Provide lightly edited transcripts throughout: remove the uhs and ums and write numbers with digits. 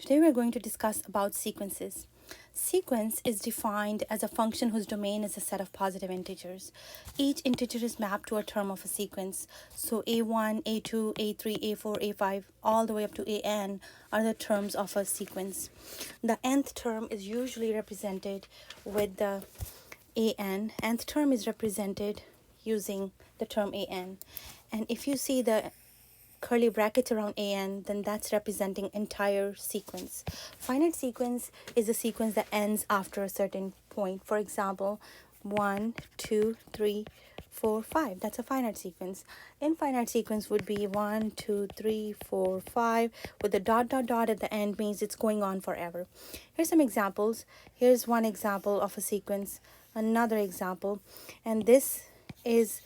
Today we're going to discuss about sequences. Sequence is defined as a function whose domain is a set of positive integers. Each integer is mapped to a term of a sequence. So a1, a2, a3, a4, a5, all the way up to an are the terms of a sequence. The nth term is usually represented with the an. Nth term is represented using the term an. And if you see the curly brackets around an, then that's representing entire sequence. Finite sequence is a sequence that ends after a certain point. For example, 1, 2, 3, 4, 5. That's a finite sequence. Infinite sequence would be 1, 2, 3, 4, 5 with a dot dot dot at the end, means it's going on forever. Here's some examples. Here's one example of a sequence, another example, and this is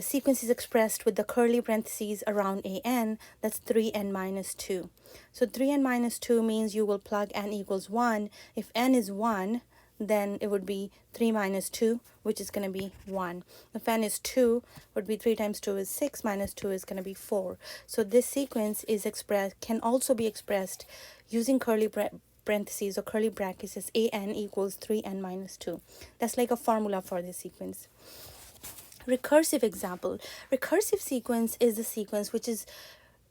sequence is expressed with the curly parentheses around an. That's 3n minus 2. So 3n minus 2 means you will plug n equals 1. If n is 1, then it would be 3 minus 2, which is going to be 1. If n is 2, would be 3 times 2 is 6, minus 2 is going to be 4. So this sequence is expressed, can also be expressed using curly parentheses or curly brackets as an equals 3n minus 2. That's like a formula for this sequence. Recursive example. Recursive sequence is the sequence which is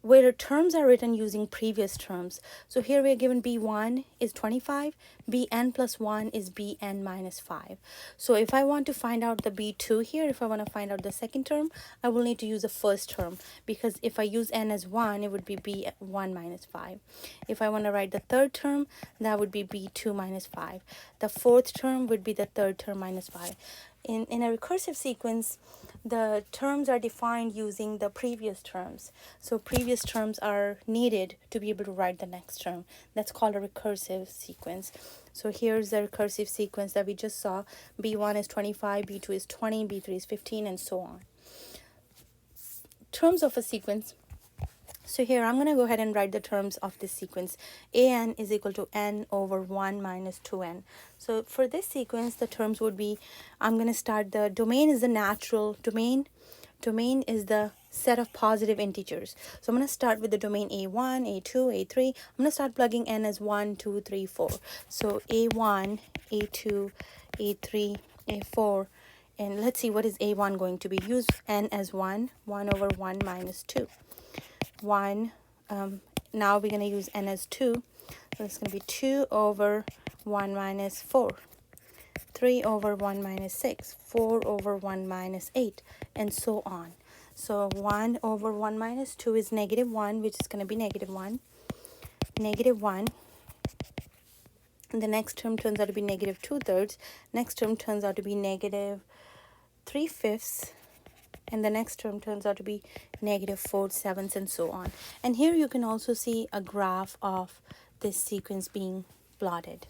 where terms are written using previous terms. So here we are given b1 is 25, bn plus 1 is bn minus 5. So if I want to find out the b2 here, if I want to find out the second term, I will need to use the first term, because if I use n as 1, it would be b1 minus 5. If I want to write the third term, that would be b2 minus 5. The fourth term would be the third term minus 5. In a recursive sequence, the terms are defined using the previous terms. So previous terms are needed to be able to write the next term. That's called a recursive sequence. So here's the recursive sequence that we just saw. b1 is 25, b2 is 20, b3 is 15, and so on. Terms of a sequence. So here I'm going to go ahead and write the terms of this sequence. An is equal to n over 1 minus 2n. So for this sequence, the terms would be, I'm going to start, the domain is the natural domain. Domain is the set of positive integers. So I'm going to start with the domain a1, a2, a3. I'm going to start plugging n as 1, 2, 3, 4. So a1, a2, a3, a4. And let's see, what is a1 going to be? Use n as 1 over 1 minus 2. 1, now we're going to use n as 2, so it's going to be 2 over 1 minus 4, 3 over 1 minus 6, 4 over 1 minus 8, and so on. So 1 over 1 minus 2 is negative 1, which is going to be negative 1, negative 1, and the next term turns out to be negative 2/3, next term turns out to be negative 3/5, and the next term turns out to be negative 4/7, and so on. And here you can also see a graph of this sequence being plotted.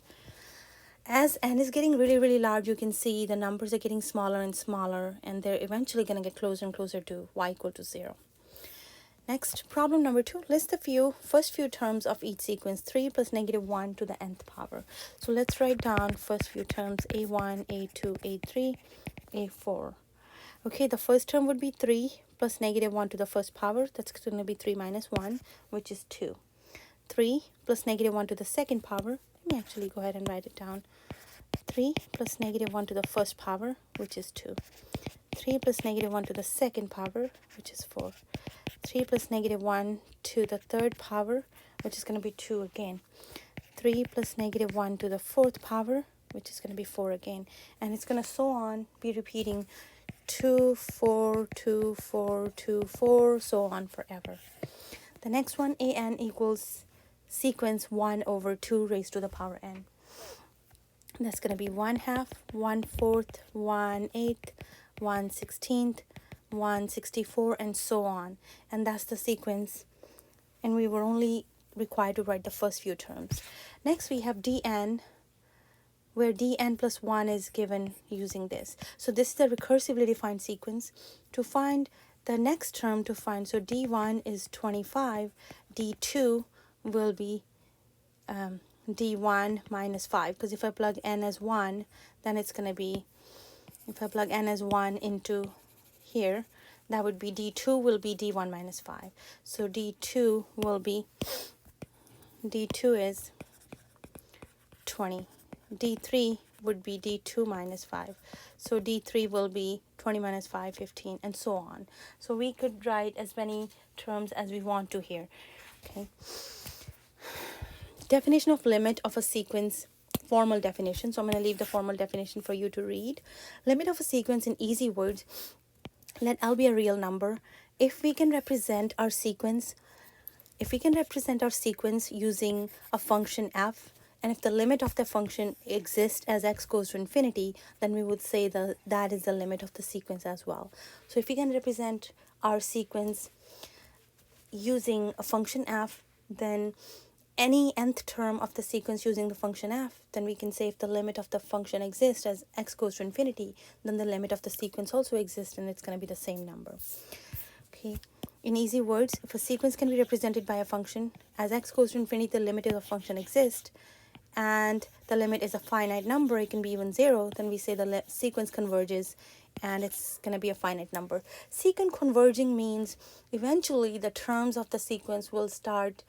As n is getting really, really large, you can see the numbers are getting smaller and smaller, and they're eventually going to get closer and closer to y equal to 0. Next, problem number 2. List the first few terms of each sequence, 3 plus negative 1 to the nth power. So let's write down first few terms, a1, a2, a3, a4. Okay, the first term would be 3 plus negative 1 to the first power. That's going to be 3 minus 1, which is 2. 3 plus negative 1 to the second power. Let me actually go ahead and write it down. 3 plus negative 1 to the first power, which is 2. 3 plus negative 1 to the second power, which is 4. 3 plus negative 1 to the third power, which is going to be 2 again. 3 plus negative 1 to the fourth power, which is going to be 4 again. And it's going to so on, be repeating 2, 4, 2, 4, 2, 4, so on forever. The next one, an equals sequence 1 over 2 raised to the power n. That's going to be 1/2, 1/4, 1/8, 1/16, 1/64, and so on. And that's the sequence. And we were only required to write the first few terms. Next, we have dn, where dn plus 1 is given using this. So this is a recursively defined sequence. To find the next term to find, so d1 is 25, d2 will be d1 minus 5, because if I plug n as 1, then it's going to be, if I plug n as 1 into here, that would be d2 will be d1 minus 5. So d2 will be D2 is 20. D3 would be D2 minus 5. So D3 will be 20 minus 5, 15, and so on. So we could write as many terms as we want to here. Okay. Definition of limit of a sequence, formal definition. So I'm going to leave the formal definition for you to read. Limit of a sequence in easy words. Let L be a real number. If we can represent our sequence using a function f, and if the limit of the function exists as x goes to infinity, then we would say that is the limit of the sequence as well. So if we can represent our sequence using a function f, then any nth term of the sequence using the function f, then we can say if the limit of the function exists as x goes to infinity, then the limit of the sequence also exists, and it's going to be the same number. Okay. In easy words, if a sequence can be represented by a function as x goes to infinity, the limit of the function exists, and the limit is a finite number, it can be even 0, then we say the sequence converges and it's going to be a finite number. Sequence converging means eventually the terms of the sequence will start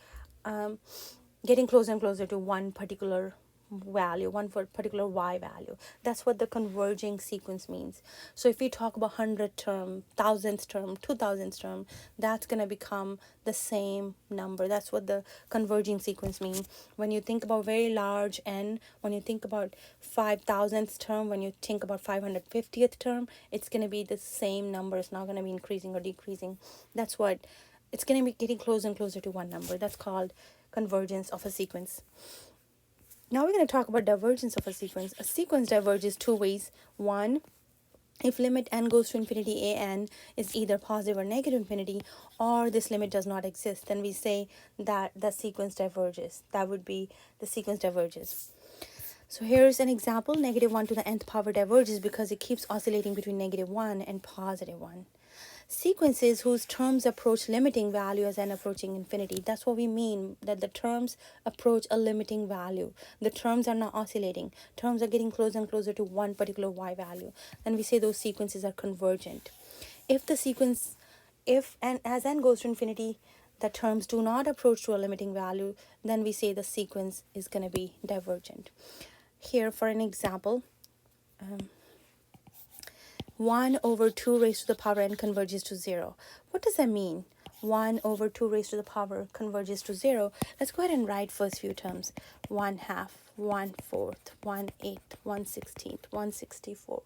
getting closer and closer to one particular value, one particular y value. That's what the converging sequence means. So if we talk about 100th term, 1000th term, 2000th term, that's going to become the same number. That's what the converging sequence means. When you think about very large n, when you think about 5000th term, when you think about 550th term, it's going to be the same number. It's not going to be increasing or decreasing. That's what it's going to be, getting closer and closer to one number. That's called convergence of a sequence. Now we're going to talk about divergence of a sequence. A sequence diverges two ways. One, if limit n goes to infinity an is either positive or negative infinity, or this limit does not exist, then we say that the sequence diverges. That would be the sequence diverges. So here's an example. Negative 1 to the nth power diverges because it keeps oscillating between negative 1 and positive 1. Sequences whose terms approach limiting value as n approaching infinity. That's what we mean, that the terms approach a limiting value. The terms are not oscillating. Terms are getting closer and closer to one particular y value. Then we say those sequences are convergent. If as n goes to infinity, the terms do not approach to a limiting value, then we say the sequence is going to be divergent. Here for an example, 1 over 2 raised to the power n converges to 0. What does that mean? 1 over 2 raised to the power converges to 0. Let's go ahead and write first few terms. 1/2, 1/4, 1/8, 1/16, 1/64,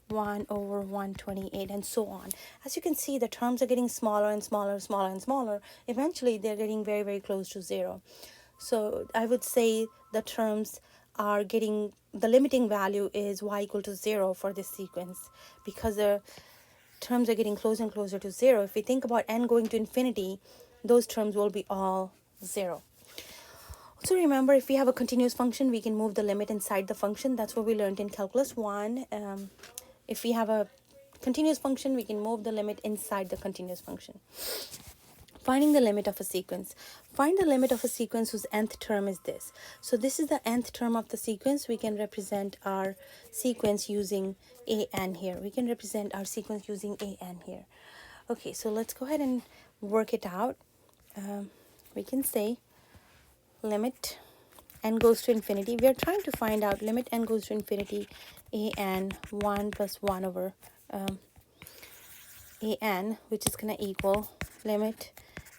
1 over 128, and so on. As you can see, the terms are getting smaller and smaller, smaller and smaller. Eventually, they're getting very, very close to 0. So I would say the terms are getting, the limiting value is y equal to 0 for this sequence, because the terms are getting closer and closer to 0. If we think about n going to infinity, those terms will be all 0. Also remember, if we have a continuous function, we can move the limit inside the function. That's what we learned in calculus 1. If we have a continuous function, we can move the limit inside the continuous function. Finding the limit of a sequence. Find the limit of a sequence whose nth term is this. So this is the nth term of the sequence. We can represent our sequence using an here. We can represent our sequence using an here. Okay, so let's go ahead and work it out. We can say limit n goes to infinity. We are trying to find out limit n goes to infinity an 1 plus 1 over an, which is going to equal limit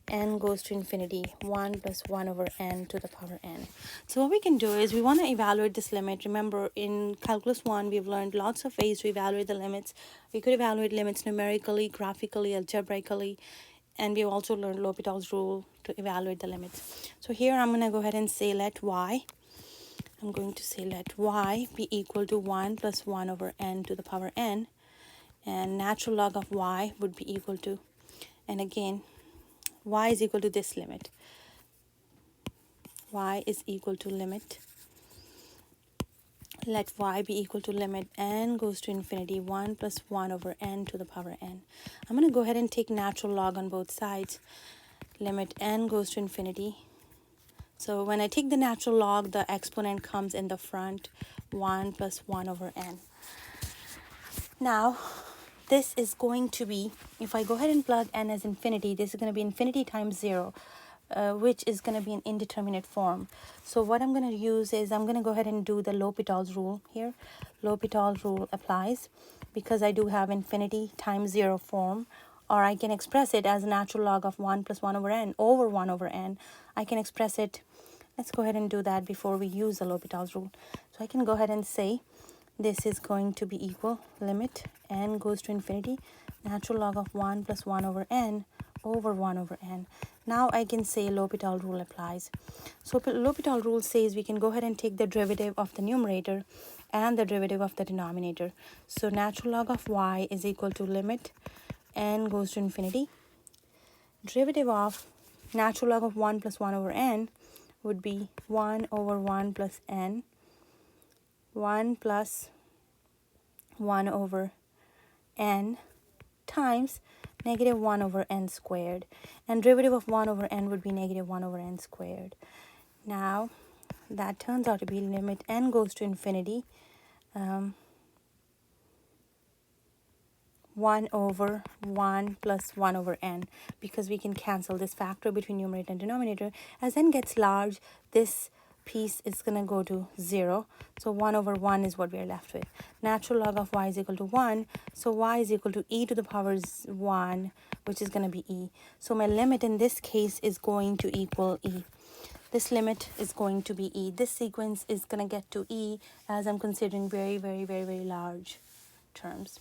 n goes to infinity 1 plus 1 over n to the power n. So what we can do is we want to evaluate this limit. Remember, in calculus 1 we've learned lots of ways to evaluate the limits. We could evaluate limits numerically, graphically, algebraically, and we've also learned L'Hopital's rule to evaluate the limits. So here I'm going to go ahead and say let y be equal to 1 plus 1 over n to the power n, and natural log of y would be equal to, and again y is equal to this limit. Y is equal to limit, let y be equal to limit n goes to infinity 1 plus 1 over n to the power n. I'm going to go ahead and take natural log on both sides. Limit n goes to infinity. So when I take the natural log, the exponent comes in the front, 1 plus 1 over n. Now, this is going to be, if I go ahead and plug n as infinity, this is going to be infinity times 0. which is going to be an indeterminate form. So what I'm going to use is I'm going to go ahead and do the L'Hopital's rule here. L'Hopital's rule applies because I do have infinity times 0 form, or I can express it as a natural log of 1 plus 1 over n over 1 over n. I can express it. Let's go ahead and do that before we use the L'Hopital's rule. So I can go ahead and say this is going to be equal limit n goes to infinity natural log of 1 plus 1 over n over 1 over n. Now I can say L'Hopital rule applies. So L'Hopital rule says we can go ahead and take the derivative of the numerator and the derivative of the denominator. So natural log of y is equal to limit n goes to infinity. Derivative of natural log of 1 plus 1 over n would be 1 over 1 plus n, 1 plus 1 over n times negative 1 over n squared, and derivative of 1 over n would be negative 1 over n squared. Now that turns out to be limit n goes to infinity 1 over 1 plus 1 over n, because we can cancel this factor between numerator and denominator. As n gets large, this piece is going to go to 0. So 1 over 1 is what we are left with. Natural log of y is equal to 1. So y is equal to e to the power 1, which is going to be e. So my limit in this case is going to equal e. This limit is going to be e. This sequence is going to get to e as I'm considering very, very, very, very large terms.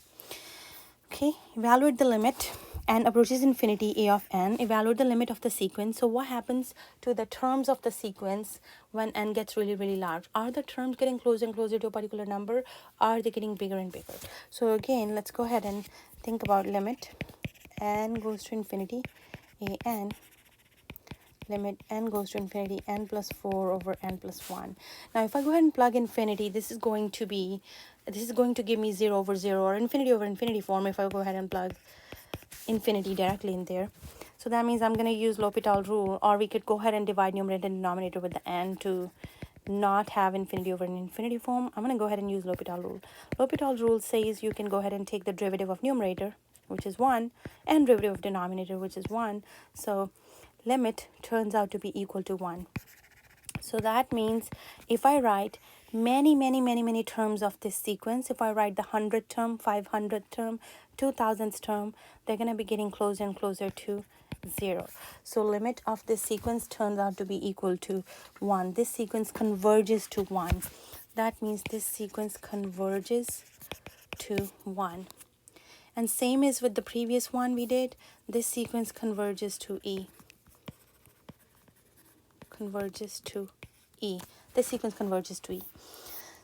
Okay, evaluate the limit n approaches infinity a of n. Evaluate the limit of the sequence. So what happens to the terms of the sequence when n gets really, really large? Are the terms getting closer and closer to a particular number? Are they getting bigger and bigger? So again, let's go ahead and think about limit n goes to infinity a n. Limit n goes to infinity n plus 4 over n plus 1. Now if I go ahead and plug infinity, this is going to give me 0 over 0 or infinity over infinity form if I go ahead and plug infinity directly in there. So that means I'm going to use L'Hopital rule, or we could go ahead and divide numerator and denominator with the n to not have infinity over an infinity form. I'm going to go ahead and use L'Hopital rule. L'Hopital rule says you can go ahead and take the derivative of numerator, which is 1, and derivative of denominator, which is 1. So limit turns out to be equal to 1. So that means if I write many terms of this sequence, if I write the 100th term, 500th term, 2000th term, they're going to be getting closer and closer to 0. So limit of this sequence turns out to be equal to 1. This sequence converges to 1. That means this sequence converges to 1. And same as with the previous one we did, this sequence converges to e. Converges to e. This sequence converges to e.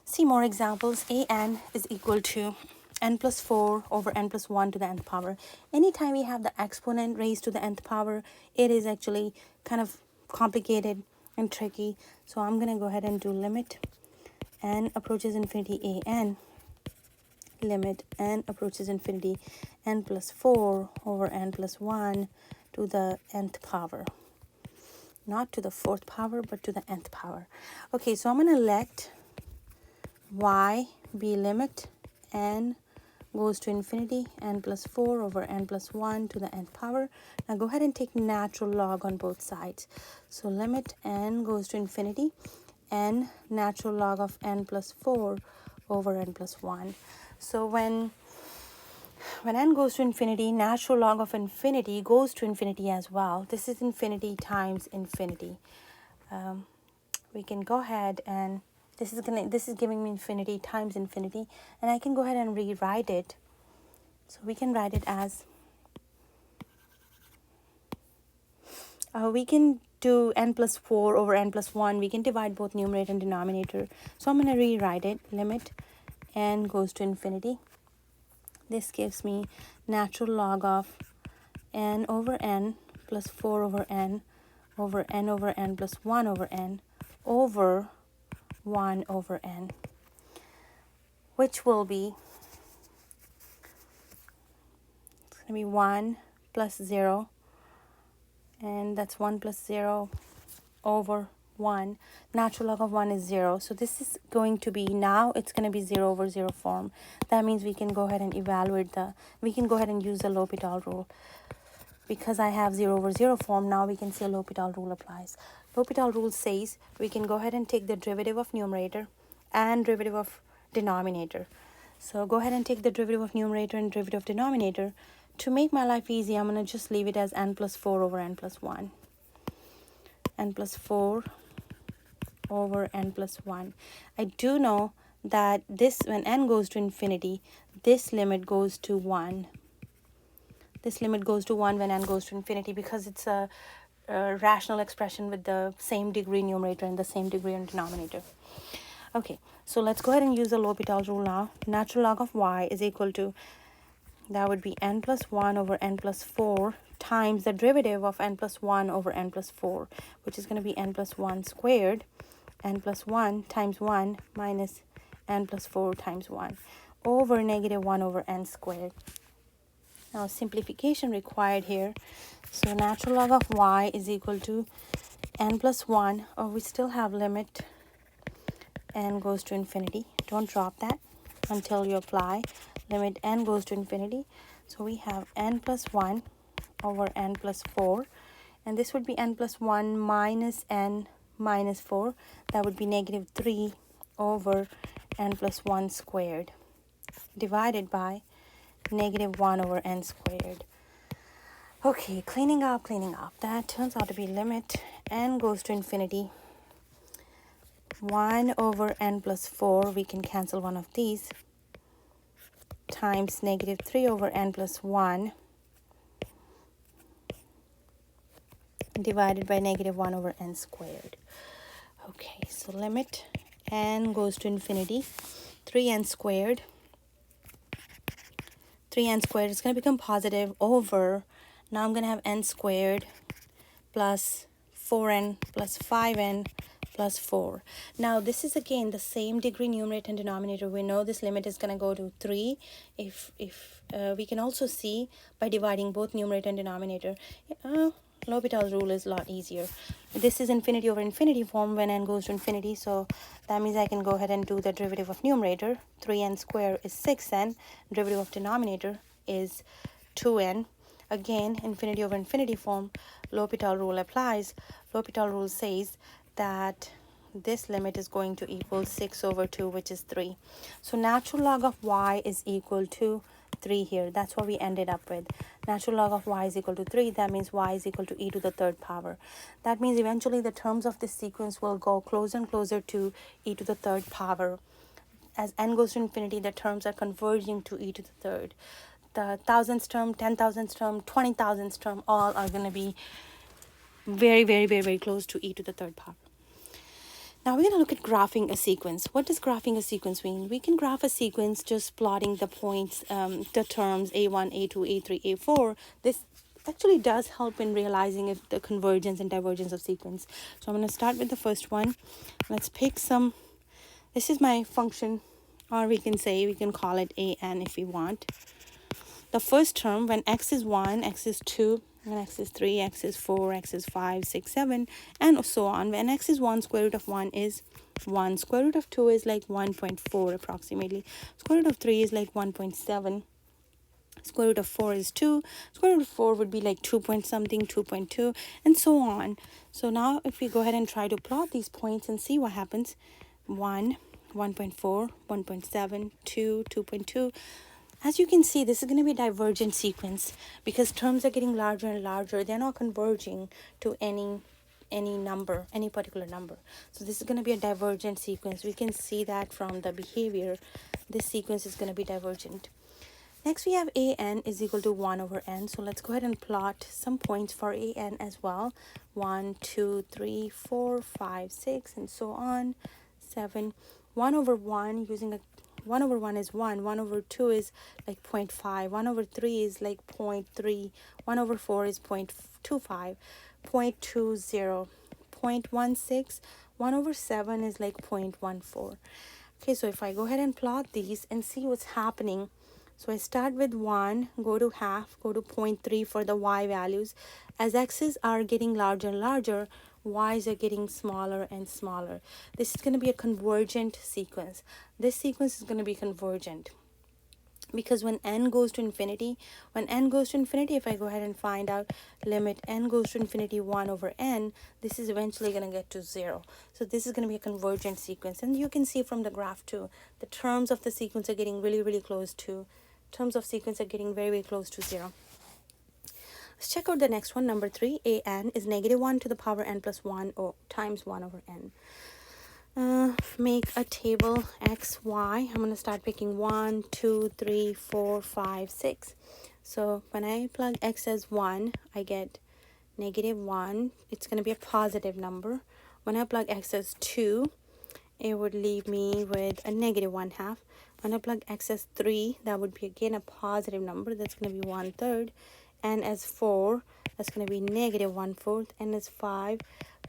See more examples. An is equal to n plus 4 over n plus 1 to the nth power. Anytime we have the exponent raised to the nth power, it is actually kind of complicated and tricky. So I'm going to go ahead and do limit n approaches infinity an. Limit n approaches infinity n plus 4 over n plus 1 to the nth power. Not to the 4th power, but to the nth power. Okay, so I'm going to let y be limit n goes to infinity n plus 4 over n plus 1 to the nth power. Now go ahead and take natural log on both sides. So limit n goes to infinity n natural log of n plus 4 over n plus 1. So when n goes to infinity, natural log of infinity goes to infinity as well. This is infinity times infinity. We can go ahead and this is giving me infinity times infinity, and I can go ahead and rewrite it. So we can write it as we can do n plus 4 over n plus 1. We can divide both numerator and denominator. So I'm going to rewrite it. Limit n goes to infinity. This gives me natural log of n over n plus 4 over n over n over n plus 1 over n over 1 over n, which will be, it's going to be 1 plus 0, and that's 1 plus 0 over 1. Natural log of 1 is 0. So this is going to be, now it's going to be 0 over 0 form. That means we can go ahead and we can go ahead and use the L'Hopital rule. because I have 0 over 0 form, now we can say L'Hopital rule applies. L'Hopital rule says we can go ahead and take the derivative of numerator and derivative of denominator. So go ahead and take the derivative of numerator and derivative of denominator. To make my life easy, I'm going to just leave it as n plus 4 over n plus 1. N plus 4 over n plus 1. I do know that this, when n goes to infinity, this limit goes to 1. This limit goes to 1 when n goes to infinity, because it's a rational expression with the same degree numerator and the same degree in denominator. Okay, so let's go ahead and use the L'Hopital rule now. Natural log of y is equal to, that would be n plus 1 over n plus 4 times the derivative of n plus 1 over n plus 4, which is going to be n plus 1 squared, n plus 1 times 1 minus n plus 4 times 1 over negative 1 over n squared. Now simplification required here. So natural log of y is equal to n plus 1, or we still have limit n goes to infinity. Don't drop that until you apply limit n goes to infinity. So we have n plus 1 over n plus 4, and this would be n plus 1 minus n minus 4. That would be negative 3 over n plus 1 squared divided by negative 1 over n squared. Okay, cleaning up. That turns out to be limit n goes to infinity. 1 over n plus 4, we can cancel one of these, times negative 3 over n plus 1 divided by negative 1 over n squared. Okay, so limit n goes to infinity. 3n squared. 3n squared is going to become positive over, now I'm going to have n squared plus 4n plus 5n plus 4. Now this is again the same degree numerator and denominator. We know this limit is going to go to 3. If we can also see by dividing both numerator and denominator. L'Hopital's rule is a lot easier. This is infinity over infinity form when n goes to infinity, so that means I can go ahead and do the derivative of numerator. 3n squared is 6n. Derivative of denominator is 2n. Again, infinity over infinity form, L'Hopital rule applies. L'Hopital rule says that this limit is going to equal 6 over 2, which is 3. So natural log of y is equal to 3 here. That's what we ended up with. Natural log of y is equal to 3. That means y is equal to e to the third power. That means eventually the terms of this sequence will go closer and closer to e to the third power. As n goes to infinity, the terms are converging to e to the third. The thousandths term, 10,000th term, 20,000th term, all are going to be very, very, very, very close to e to the third power. Now we're going to look at graphing a sequence. What does graphing a sequence mean? We can graph a sequence just plotting the points, the terms a1, a2, a3, a4. This actually does help in realizing if the convergence and divergence of sequence. So I'm going to start with the first one. Let's pick some. This is my function, or we can call it an if we want. The first term, when x is 1, x is 2, when x is 3, x is 4, x is 5, 6, 7, and so on. When x is 1, square root of 1 is 1. Square root of 2 is like 1.4 approximately. Square root of 3 is like 1.7. Square root of 4 is 2. Square root of 4 would be like 2 point something, 2.2, and so on. So now if we go ahead and try to plot these points and see what happens. 1, 1.4, 1.7, 2, 2.2. As you can see, this is going to be a divergent sequence because terms are getting larger and larger. They're not converging to any number, any particular number. So this is going to be a divergent sequence. We can see that from the behavior. This sequence is going to be divergent. Next, we have an is equal to 1 over n. So let's go ahead and plot some points for an as well. 1, 2, 3, 4, 5, 6, and so on. 7. 1 over 1 using a 1 over 1 is 1. 1 over 2 is like 0.5. 1 over 3 is like 0.3. 1 over 4 is 0.25. 0.20. 0.16. 1 over 7 is like 0.14. Okay, so if I go ahead and plot these and see what's happening. So I start with 1, go to half, go to 0.3 for the y values. As x's are getting larger and larger, y's are getting smaller and smaller. This is going to be a convergent sequence. This sequence is going to be convergent. because when n goes to infinity, if I go ahead and find out limit n goes to infinity 1 over n, this is eventually going to get to 0. So this is going to be a convergent sequence. And you can see from the graph too, the terms of the sequence are getting really close to, very, very close to 0. Let's check out the next one, number 3. an is negative 1 to the power n plus 1 or times 1 over n. Make a table x, y. I'm going to start picking 1, 2, 3, 4, 5, 6. So when I plug x as 1, I get negative 1. It's going to be a positive number. When I plug x as 2, it would leave me with a negative 1/2. When I plug x as 3, that would be again a positive number. That's going to be 1/3. And as 4, that's going to be negative 1/4. And as 5,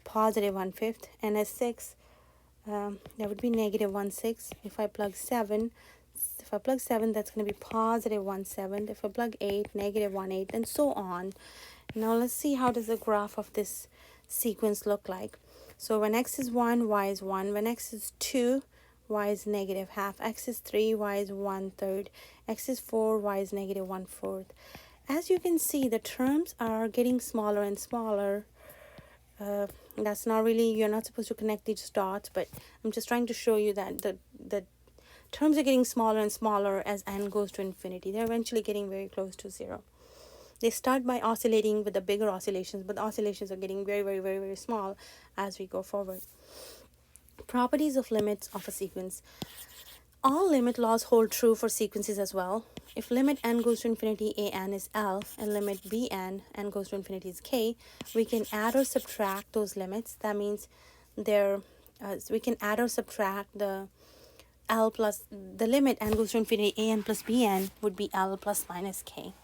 positive 1/5. And as 6, that would be negative 1/6. If I plug 7, that's going to be positive 1/7. If I plug 8, negative 1/8, and so on. Now let's see how does the graph of this sequence look like. So when x is 1, y is 1. When x is 2, y is negative 1/2. X is 3, y is 1/3. X is 4, y is negative 1/4. As you can see, the terms are getting smaller and smaller. That's not really, you're not supposed to connect these dots, but I'm just trying to show you that the terms are getting smaller and smaller as n goes to infinity. They're eventually getting very close to 0. They start by oscillating with the bigger oscillations, but the oscillations are getting very small as we go forward. Properties of limits of a sequence. All limit laws hold true for sequences as well. If limit n goes to infinity an is L and limit bn n goes to infinity is k, we can add or subtract those limits. That means we can add or subtract the L plus the limit n goes to infinity an plus bn would be L plus minus k.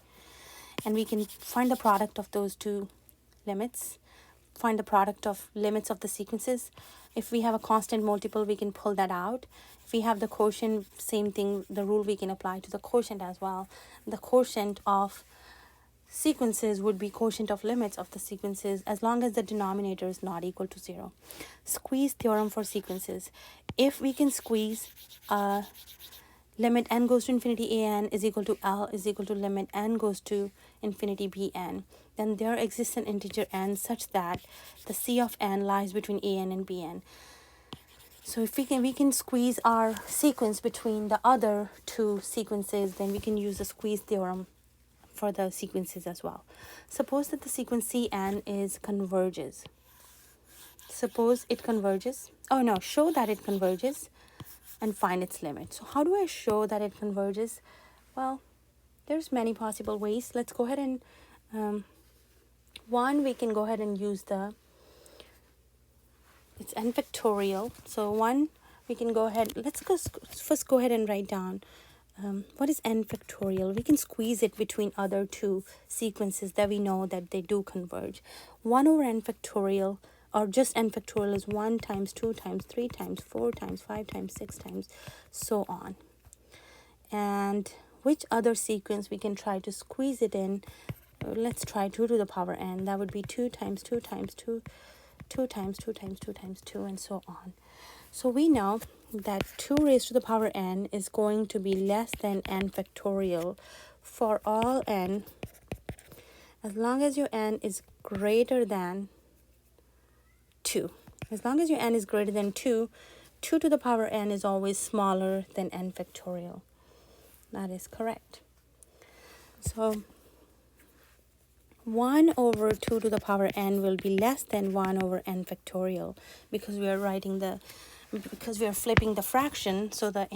And we can find the product of those two limits, find the product of limits of the sequences. If we have a constant multiple, we can pull that out. If we have the quotient, same thing, the rule we can apply to the quotient as well. The quotient of sequences would be quotient of limits of the sequences as long as the denominator is not equal to 0. Squeeze theorem for sequences. If we can squeeze limit n goes to infinity an is equal to L is equal to limit n goes to infinity bn, then there exists an integer n such that the c of n lies between an and bn. So if we can squeeze our sequence between the other two sequences, then we can use the squeeze theorem for the sequences as well. Suppose that the sequence Cn is converges. Suppose it converges. Oh no, show that it converges and find its limit. So how do I show that it converges? Well, there's many possible ways. Let's go ahead and one, we can go ahead and use it's n factorial. So one, we can go ahead, first go ahead and write down what is n factorial. We can squeeze it between other two sequences that we know that they do converge. 1 over n factorial, or just n factorial, is 1 times 2 times 3 times 4 times 5 times 6 times so on. And which other sequence we can try to squeeze it in? Let's try 2 to the power n. That would be 2 times 2 times 2, 2 times 2 times 2 times 2, and so on. So we know that 2 raised to the power n is going to be less than n factorial for all n, as long as your n is greater than 2. As long as your n is greater than 2, 2 to the power n is always smaller than n factorial. That is correct. So 1 over 2 to the power n will be less than 1 over n factorial because we are flipping the fraction, so the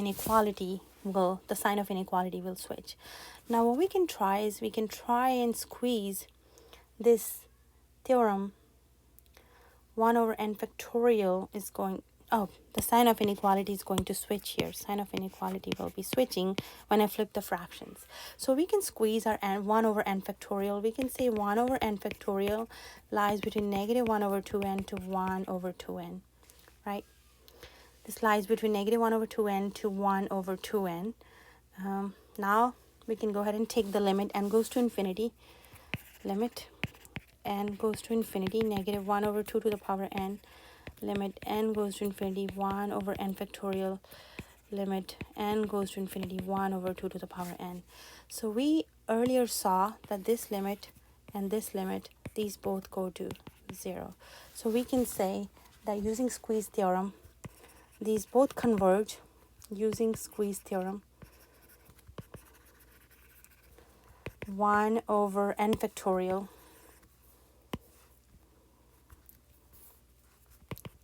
sign of inequality will switch. Now what we can try is we can try and squeeze this theorem. 1 over n factorial is going, the sign of inequality is going to switch here. Sign of inequality will be switching when I flip the fractions. So we can squeeze our 1 over n factorial. We can say 1 over n factorial lies between negative 1 over 2n to 1 over 2n, right? This lies between negative 1 over 2n to 1 over 2n. Now we can go ahead and take the limit n goes to infinity. Limit n goes to infinity, negative 1 over 2 to the power n. Limit n goes to infinity, 1 over n factorial. limit n goes to infinity 1 over 2 to the power n. So we earlier saw that this limit and this limit, these both go to 0. So we can say that using squeeze theorem, these both converge using squeeze theorem. 1 over n factorial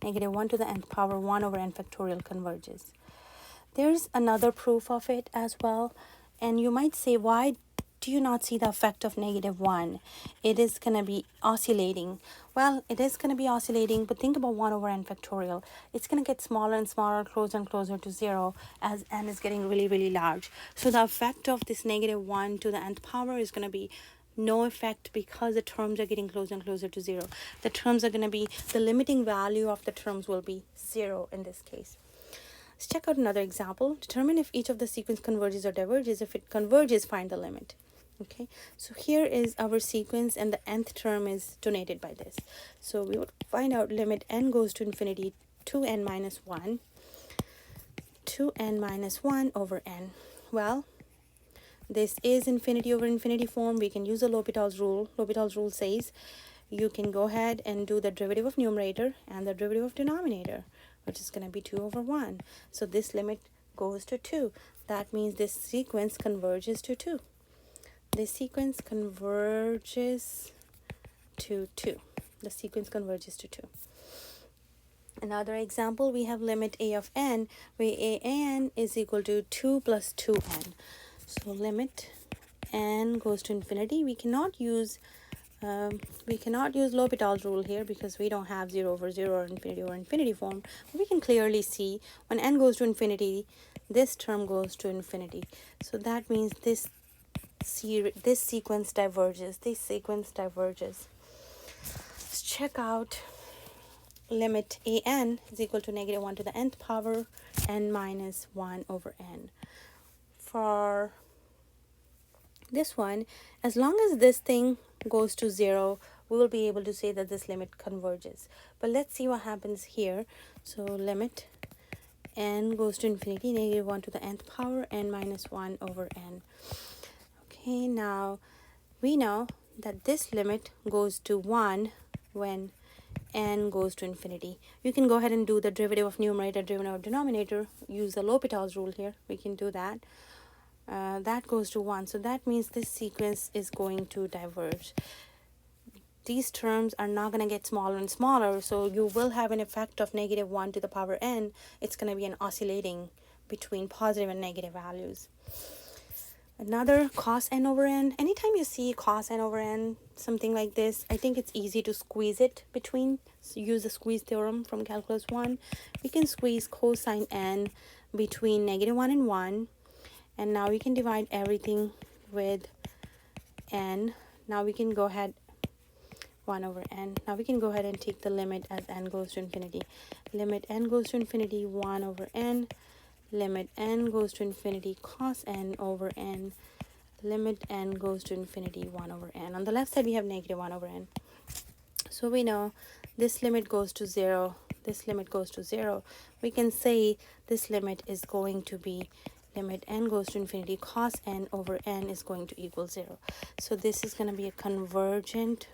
negative 1 to the nth power 1 over n factorial converges. There's another proof of it as well, and you might say, why do you not see the effect of negative 1? It is going to be oscillating. Well, it is going to be oscillating, but think about 1 over n factorial. It's going to get smaller and smaller, closer and closer to 0 as n is getting really, really large. So the effect of this negative 1 to the nth power is going to be no effect because the terms are getting closer and closer to 0. The terms are going to be, the limiting value of the terms will be 0 in this case. Let's check out another example. Determine if each of the sequence converges or diverges. If it converges, find the limit. Okay, so here is our sequence and the nth term is denoted by this. So we would find out limit n goes to infinity 2n minus 1 over n. Well, this is infinity over infinity form. We can use the L'Hopital's rule. L'Hopital's rule says you can go ahead and do the derivative of numerator and the derivative of denominator, which is going to be 2 over 1. So this limit goes to 2. That means this sequence converges to 2. This sequence converges to 2. The sequence converges to 2. Another example, we have limit a of n, where an is equal to 2 plus 2n. So limit n goes to infinity. We cannot use L'Hopital's rule here because we don't have 0 over 0 or infinity form. But we can clearly see when n goes to infinity, this term goes to infinity. So that means this sequence diverges. This sequence diverges. Let's check out limit an is equal to negative 1 to the nth power n minus 1 over n. For this one, as long as this thing goes to 0, we will be able to say that this limit converges. But let's see what happens here. So limit n goes to infinity, negative 1 to the nth power n minus 1 over n. Okay, now we know that this limit goes to 1 when n goes to infinity. You can go ahead and do the derivative of numerator, derivative of denominator, use the L'Hopital's rule here. We can do that. That goes to 1. So that means this sequence is going to diverge. These terms are not going to get smaller and smaller, so you will have an effect of negative 1 to the power n. It's going to be an oscillating between positive and negative values. Another cos n over n. Anytime you see cos n over n, something like this, I think it's easy to squeeze it between. So use the squeeze theorem from calculus 1. We can squeeze cosine n between negative 1 and 1. And now we can divide everything with n. Now we can go ahead 1 over n. Now we can go ahead and take the limit as n goes to infinity. Limit n goes to infinity 1 over n. Limit n goes to infinity cos n over n. Limit n goes to infinity 1 over n. On the left side we have negative 1 over n. So we know this limit goes to 0. This limit goes to 0. We can say this limit is going to be limit n goes to infinity cos n over n is going to equal 0. So this is going to be a converges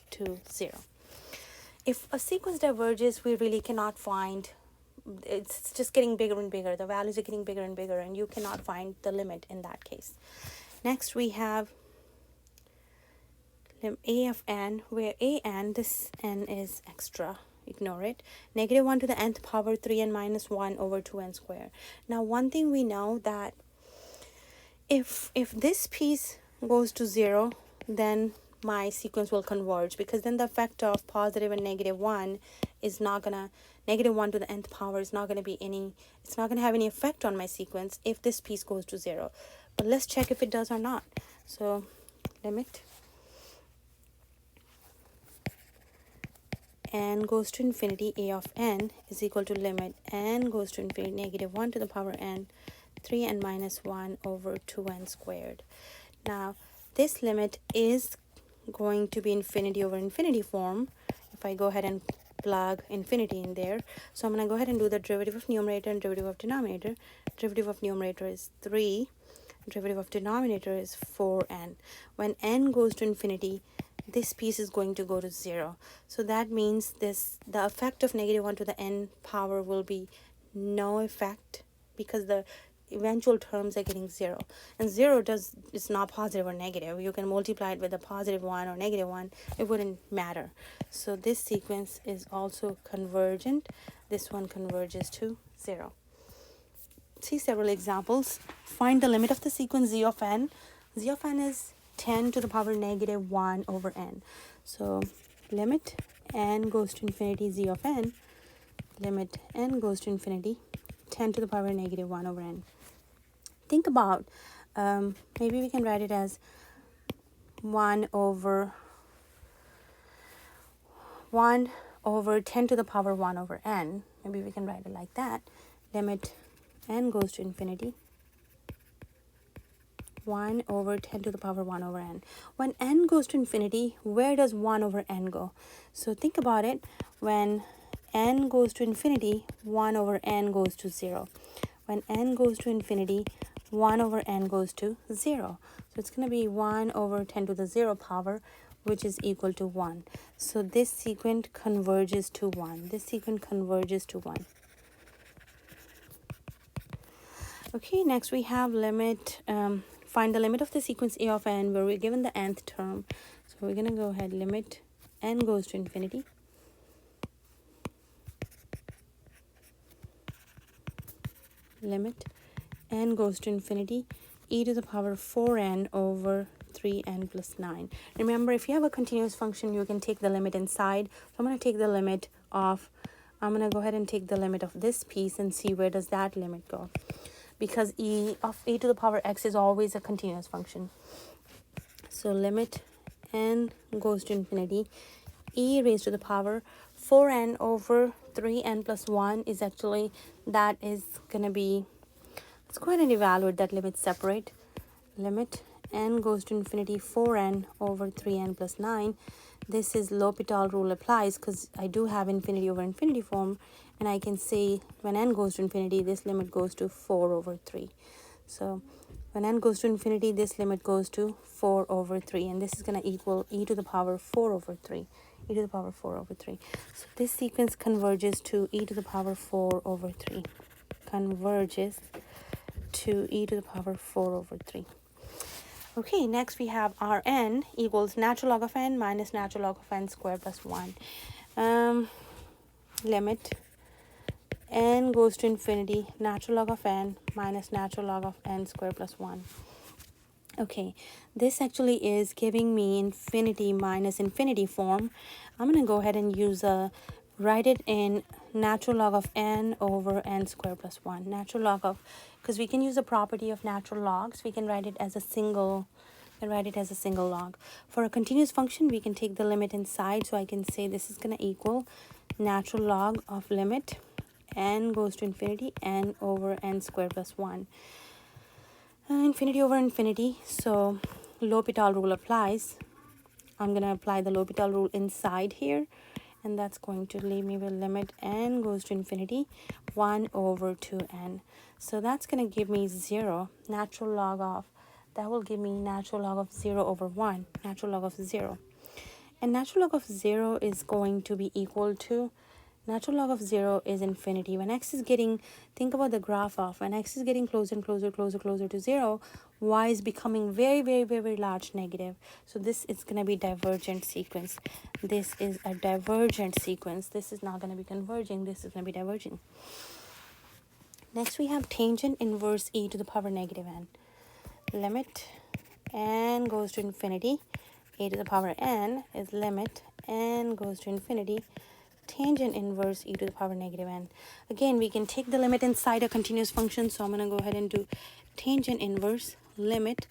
to 0. If a sequence diverges, we really cannot find, it's just getting bigger and bigger. The values are getting bigger and bigger, and you cannot find the limit in that case. Next we have a of n, where an, this n is extra. Ignore it. Negative 1 to the nth power 3n minus 1 over 2n squared. Now one thing we know that if this piece goes to 0, then my sequence will converge, because then the effect of positive and negative 1 is not gonna, negative 1 to the nth power is not gonna be any, it's not gonna have any effect on my sequence if this piece goes to 0. But let's check if it does or not. So limit n goes to infinity, a of n is equal to limit n goes to infinity, negative 1 to the power n, 3n minus 1 over 2n squared. Now this limit is going to be infinity over infinity form. If I go ahead and plug infinity in there. So I'm going to go ahead and do the derivative of numerator and derivative of denominator. Derivative of numerator is 3. Derivative of denominator is 4n. When n goes to infinity, this piece is going to go to 0. So that means the effect of -1 to the n power will be no effect, because the eventual terms are getting 0, and 0 it's not positive or negative. You can multiply it with a +1 or -1, it wouldn't matter. So this sequence is also convergent. This one converges to 0. See several examples. Find the limit of the sequence z of n. Z of n is 10 to the power -1 over n. So limit n goes to infinity z of n, limit n goes to infinity 10 to the power -1 over n. Think about, maybe we can write it as 1 over 10 to the power 1 over n. Maybe we can write it like that. Limit n goes to infinity 1 over 10 to the power 1 over n. When n goes to infinity, where does 1 over n go? So think about it. When n goes to infinity, 1 over n goes to 0. When n goes to infinity, 1 over n goes to 0. So it's going to be 1 over 10 to the 0 power, which is equal to 1. So this sequence converges to 1. This sequence converges to 1. Okay, next we have limit, find the limit of the sequence a of n, where we're given the nth term. So we're going to go ahead, limit n goes to infinity. Limit n goes to infinity, e to the power 4n over 3n plus 9. Remember, if you have a continuous function, you can take the limit inside. So I'm going to take the limit of, I'm going to go ahead and take the limit of this piece and see where does that limit go. Because e of a to the power x is always a continuous function. So limit n goes to infinity, e raised to the power 4n over 3n plus 1 is actually, that is going to be, let's go ahead and evaluate that limit separate. Limit n goes to infinity 4n over 3n plus 9. This is L'Hopital rule applies, because I do have infinity over infinity form, and I can say when n goes to infinity, this limit goes to 4 over 3. So when n goes to infinity, this limit goes to 4 over 3, and this is going to equal e to the power 4 over 3. E to the power 4 over 3. So this sequence converges to e to the power 4 over 3. Converges to e to the power 4 over 3. Okay, next we have Rn equals natural log of n minus natural log of n squared plus 1. Limit n goes to infinity, natural log of n minus natural log of n squared plus 1. Okay, this actually is giving me infinity minus infinity form. I'm going to go ahead and write it in natural log of n over n squared plus 1. Natural log of, because we can use the property of natural logs, we can write it as a single log. For a continuous function, we can take the limit inside, so I can say this is going to equal natural log of limit n goes to infinity, n over n squared plus 1. Infinity over infinity, so L'Hopital rule applies. I'm going to apply the L'Hopital rule inside here, and that's going to leave me with limit n goes to infinity 1 over 2n. So that's going to give me 0. Natural log of, that will give me natural log of 0 over 1. Natural log of 0. And natural log of 0 is going to be equal to, natural log of 0 is infinity. When x is getting, think about the graph of, when x is getting closer and closer to 0, y is becoming very large negative. So this is going to be divergent sequence. This is a divergent sequence. This is not going to be converging. This is going to be diverging. Next we have tangent inverse e to the power -n. Limit n goes to infinity, e to the power n is limit n goes to infinity, tangent inverse e to the power -n. Again, we can take the limit inside a continuous function, so I'm going to go ahead and do tangent inverse limit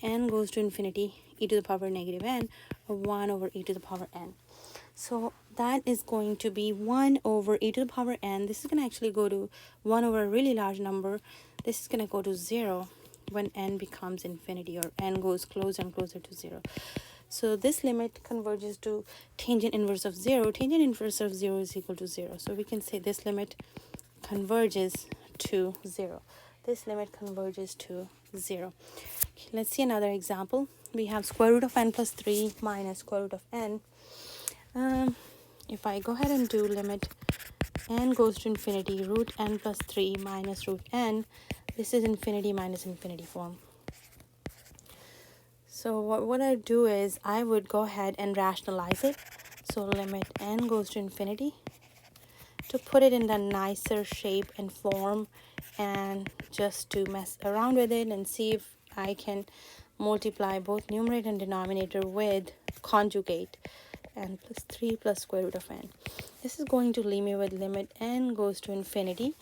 n goes to infinity, e to the power -n, or 1 over e to the power n. So that is going to be 1 over e to the power n. This is going to actually go to 1 over a really large number. This is going to go to 0 when n becomes infinity, or n goes closer and closer to 0. So this limit converges to tangent inverse of 0. Tangent inverse of 0 is equal to 0. So we can say this limit converges to 0. This limit converges to 0. Okay, let's see another example. We have square root of n plus 3 minus square root of n. If I go ahead and do limit n goes to infinity, root n plus 3 minus root n, this is infinity minus infinity form. So what I do is I would go ahead and rationalize it. So limit n goes to infinity to put it in the nicer shape and form, and just to mess around with it and see if I can multiply both numerator and denominator with conjugate n plus 3 plus square root of n. This is going to leave me with limit n goes to infinity.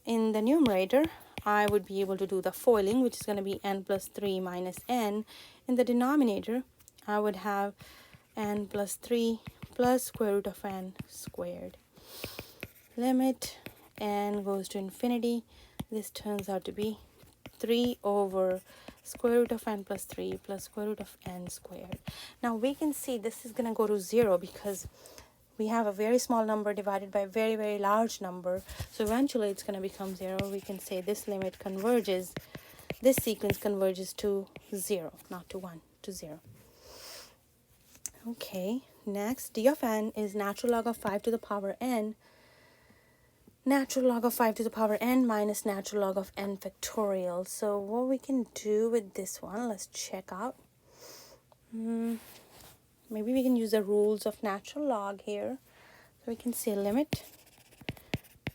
In the numerator, I would be able to do the foiling, which is going to be n plus 3 minus n. In the denominator, I would have n plus 3 plus square root of n squared. Limit n goes to infinity. This turns out to be 3 over square root of n plus 3 plus square root of n squared. Now we can see this is going to go to 0 because we have a very small number divided by a very, very large number. So eventually it's going to become 0. We can say this limit converges, this sequence converges to 0, not to 1, to 0. Okay, next, d of n is natural log of 5 to the power n. Natural log of 5 to the power n minus natural log of n factorial. So what we can do with this one, let's check out. Maybe we can use the rules of natural log here. So we can say limit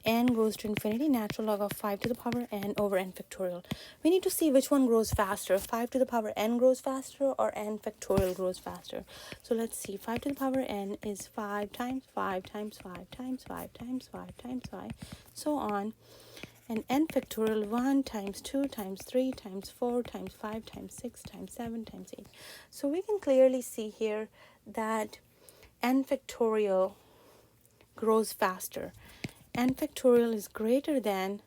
n goes to infinity, natural log of 5 to the power n over n factorial. We need to see which one grows faster. 5 to the power n grows faster or n factorial grows faster. So let's see. 5 to the power n is 5 times 5 times 5 times 5 times 5 times 5, so on. And n factorial 1 times 2 times 3 times 4 times 5 times 6 times 7 times 8. So we can clearly see here that n factorial grows faster. N factorial is greater than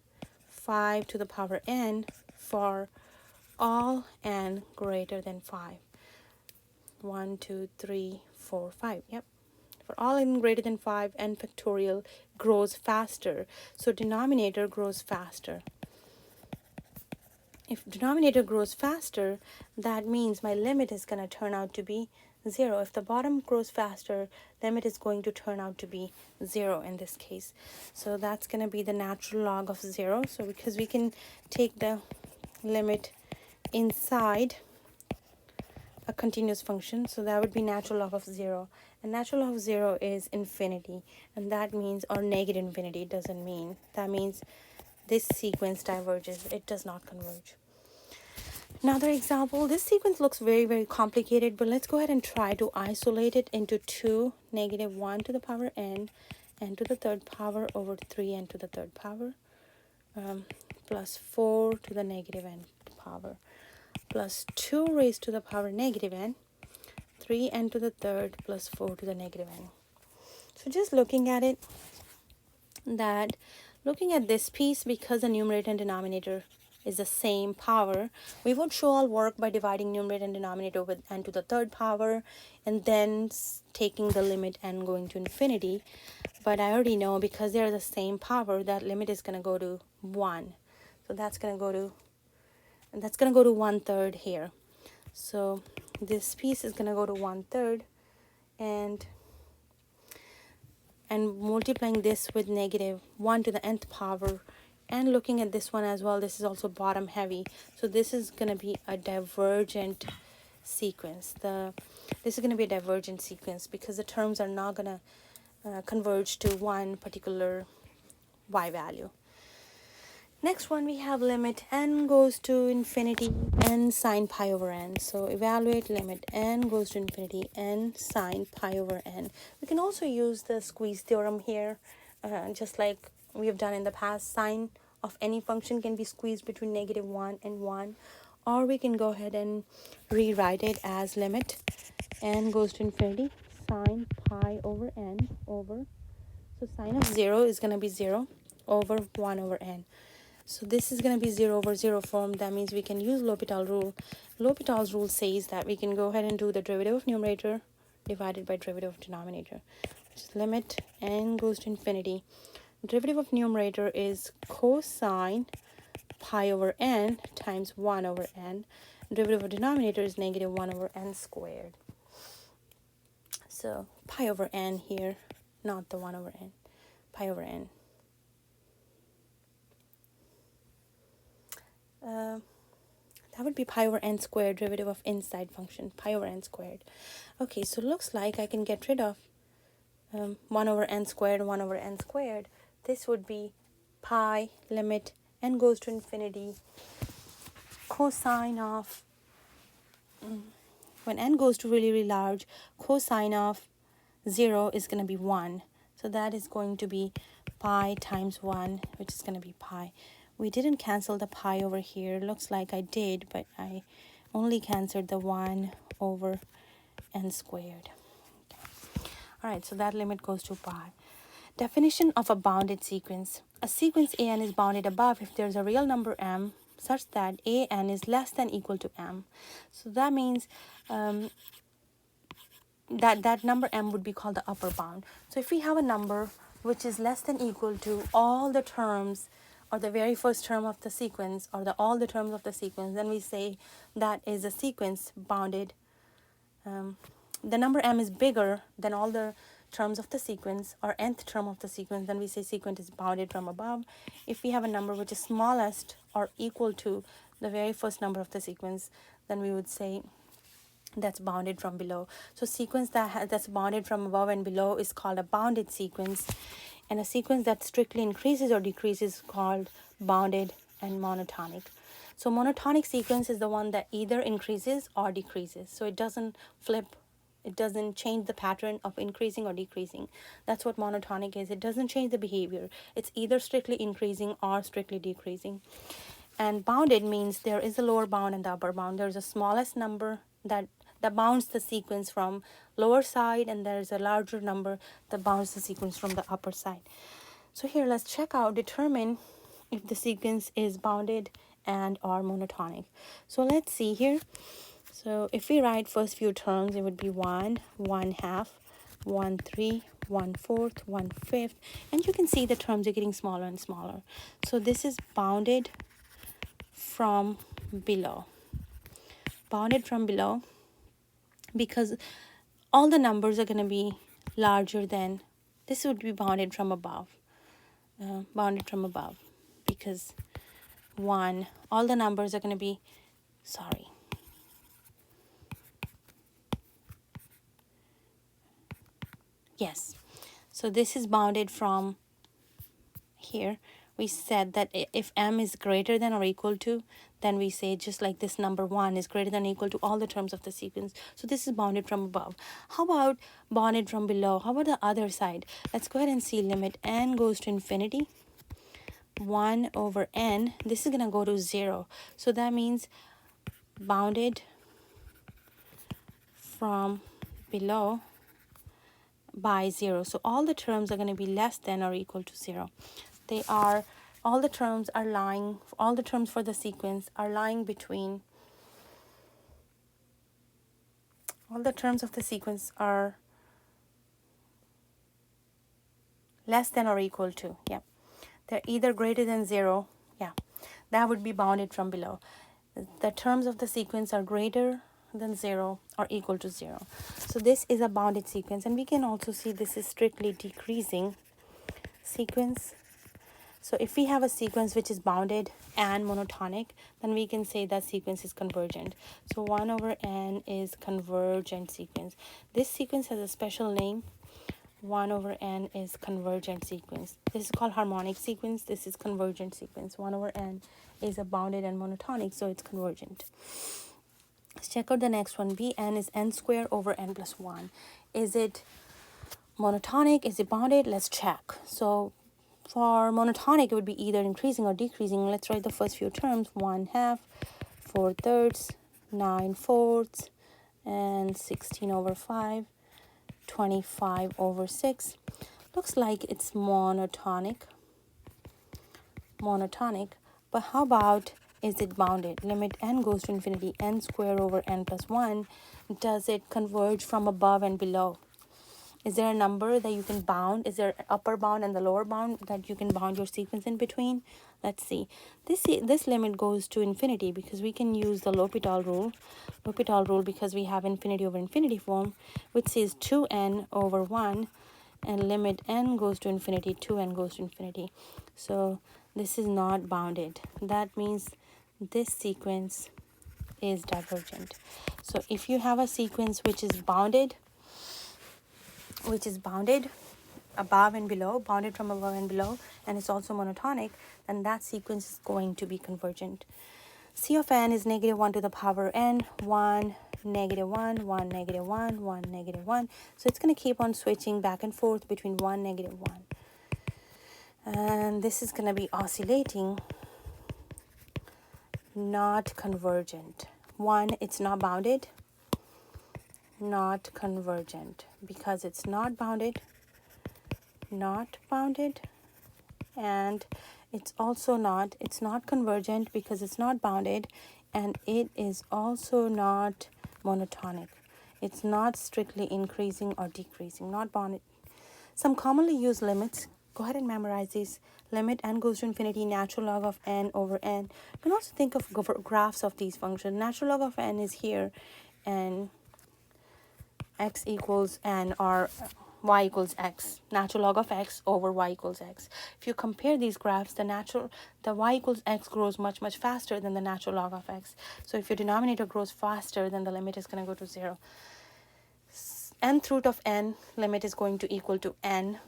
5 to the power n for all n greater than 5. 1, 2, 3, 4, 5. Yep. For all n greater than 5, n factorial grows faster. So denominator grows faster. If denominator grows faster, that means my limit is going to turn out to be 0. If the bottom grows faster, limit is going to turn out to be 0 in this case. So that's going to be the natural log of 0. So because we can take the limit inside a continuous function, so that would be natural log of 0. And natural log of 0 is infinity. And that means, or negative infinity, it doesn't mean. That means this sequence diverges. It does not converge. Another example, this sequence looks very, very complicated, but let's go ahead and try to isolate it into 2, negative 1 to the power n to the third power over 3n to the third power, plus 4 to the negative n power, plus 2 raised to the power negative n, 3n to the third plus 4 to the negative n. So just looking at it, looking at this piece, because the numerator and denominator is the same power, we would show all work by dividing numerator and denominator with n to the third power and then taking the limit n going to infinity. But I already know, because they're the same power, that limit is going to go to 1. So that's going to go to, and that's going to go to 1/3 here. So this piece is going to go to 1/3, and multiplying this with negative 1 to the nth power, and looking at this one as well, this is also bottom heavy. So this is going to be a divergent sequence. This is going to be a divergent sequence because the terms are not going to converge to one particular y value. Next one, we have limit n goes to infinity, n sine pi over n. So evaluate limit n goes to infinity, n sine pi over n. We can also use the squeeze theorem here, just like we have done in the past. Sine of any function can be squeezed between negative 1 and 1. Or we can go ahead and rewrite it as limit n goes to infinity, sine pi over n over, so sine of 0 is going to be 0 over 1 over n. So this is going to be 0 over 0 form. That means we can use L'Hopital rule. L'Hopital's rule says that we can go ahead and do the derivative of numerator divided by derivative of denominator. Just limit n goes to infinity. Derivative of numerator is cosine pi over n times 1 over n. Derivative of denominator is negative 1 over n squared. So pi over n here, not the 1 over n. Pi over n. That would be pi over n squared, derivative of inside function, pi over n squared. Okay, so it looks like I can get rid of 1 over n squared, 1 over n squared. This would be pi, limit n goes to infinity, cosine of, when n goes to really, really large, cosine of 0 is going to be 1. So that is going to be pi times 1, which is going to be pi. We didn't cancel the pi over here. Looks like I did, but I only canceled the 1 over n squared. Okay. All right, so that limit goes to pi. Definition of a bounded sequence. A sequence an is bounded above if there's a real number m such that an is less than equal to m. So that means that number m would be called the upper bound. So if we have a number which is less than equal to all the terms or the very first term of the sequence or all the terms of the sequence, then we say that is a sequence bounded. The number m is bigger than all the terms of the sequence or nth term of the sequence, then we say sequence is bounded from above. If we have a number which is smallest or equal to the very first number of the sequence, then we would say that's bounded from below. So sequence that's bounded from above and below is called a bounded sequence, and a sequence that strictly increases or decreases is called bounded and monotonic. So monotonic sequence is the one that either increases or decreases. So it doesn't flip, it doesn't change the pattern of increasing or decreasing. That's what monotonic is. It doesn't change the behavior. It's either strictly increasing or strictly decreasing. And bounded means there is a lower bound and the upper bound. There's a smallest number that bounds the sequence from lower side, and there's a larger number that bounds the sequence from the upper side. So here, let's check out, determine if the sequence is bounded and or monotonic. So let's see here. So if we write first few terms, it would be 1, 1/2, 1/3, 1/4, 1/5, and you can see the terms are getting smaller and smaller. So this is bounded from below. Bounded from below because all the numbers are going to be larger than, this would be bounded from above. Bounded from above because 1, all the numbers are going to be, sorry. Yes, so this is bounded from here. We said that if m is greater than or equal to, then we say just like this number 1 is greater than or equal to all the terms of the sequence. So this is bounded from above. How about bounded from below? How about the other side? Let's go ahead and see limit n goes to infinity. 1 over n, this is going to go to 0. So that means bounded from below by 0. So all the terms are going to be less than or equal to 0. They are, all the terms are lying, all the terms for the sequence are lying between, all the terms of the sequence are less than or equal to, yeah. They're either greater than 0, yeah. That would be bounded from below. The terms of the sequence are greater than 0 or equal to 0. So this is a bounded sequence, and we can also see this is strictly decreasing sequence. So if we have a sequence which is bounded and monotonic, then we can say that sequence is convergent. So 1 over n is convergent sequence. This sequence has a special name. 1 over n is convergent sequence. This is called harmonic sequence. This is convergent sequence. 1 over n is a bounded and monotonic, so it's convergent. Let's check out the next one. Bn is n squared over n plus 1. Is it monotonic? Is it bounded? Let's check. So for monotonic, it would be either increasing or decreasing. Let's write the first few terms. 1/2, 4/3, 9/4, and 16 over 5, 25 over 6. Looks like it's monotonic. Monotonic. But how about, is it bounded? Limit n goes to infinity, n square over n plus 1. Does it converge from above and below? Is there a number that you can bound? Is there an upper bound and the lower bound that you can bound your sequence in between? Let's see. This limit goes to infinity because we can use the L'Hopital rule. L'Hopital rule because we have infinity over infinity form, which says 2n over 1, and limit n goes to infinity, 2n goes to infinity. So this is not bounded. That means this sequence is divergent. So if you have a sequence which is bounded above and below, bounded from above and below, and it's also monotonic, then that sequence is going to be convergent. C of n is negative 1 to the power n, 1, negative 1, 1, negative 1, 1, negative 1. So it's going to keep on switching back and forth between 1, negative 1. And this is going to be oscillating, not convergent. 1, it's not bounded, not convergent, because it's not bounded, and it's not convergent because it's not bounded, and it is also not monotonic. It's not strictly increasing or decreasing, not bounded. Some commonly used limits, go ahead and memorize these. Limit n goes to infinity, natural log of n over n. You can also think of graphs of these functions. Natural log of n is here, and x equals n, or y equals x. Natural log of x over y equals x. If you compare these graphs, the y equals x grows much, much faster than the natural log of x. So if your denominator grows faster, then the limit is going to go to 0. Nth root of n limit is going to equal to n.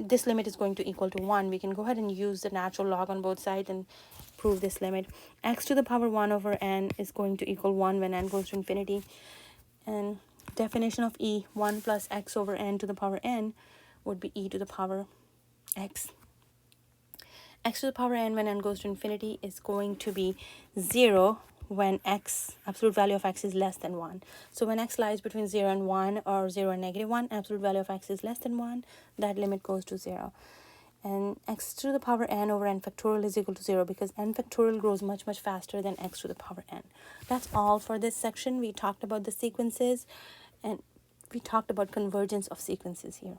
This limit is going to equal to 1. We can go ahead and use the natural log on both sides and prove this limit. X to the power 1 over n is going to equal 1 when n goes to infinity. And definition of e, 1 plus x over n to the power n, would be e to the power x. X to the power n when n goes to infinity is going to be 0 when x, absolute value of x, is less than 1. So when x lies between 0 and 1, or 0 and negative 1, absolute value of x is less than 1, that limit goes to 0. And x to the power n over n factorial is equal to 0 because n factorial grows much, much faster than x to the power n. That's all for this section. We talked about the sequences, and we talked about convergence of sequences here.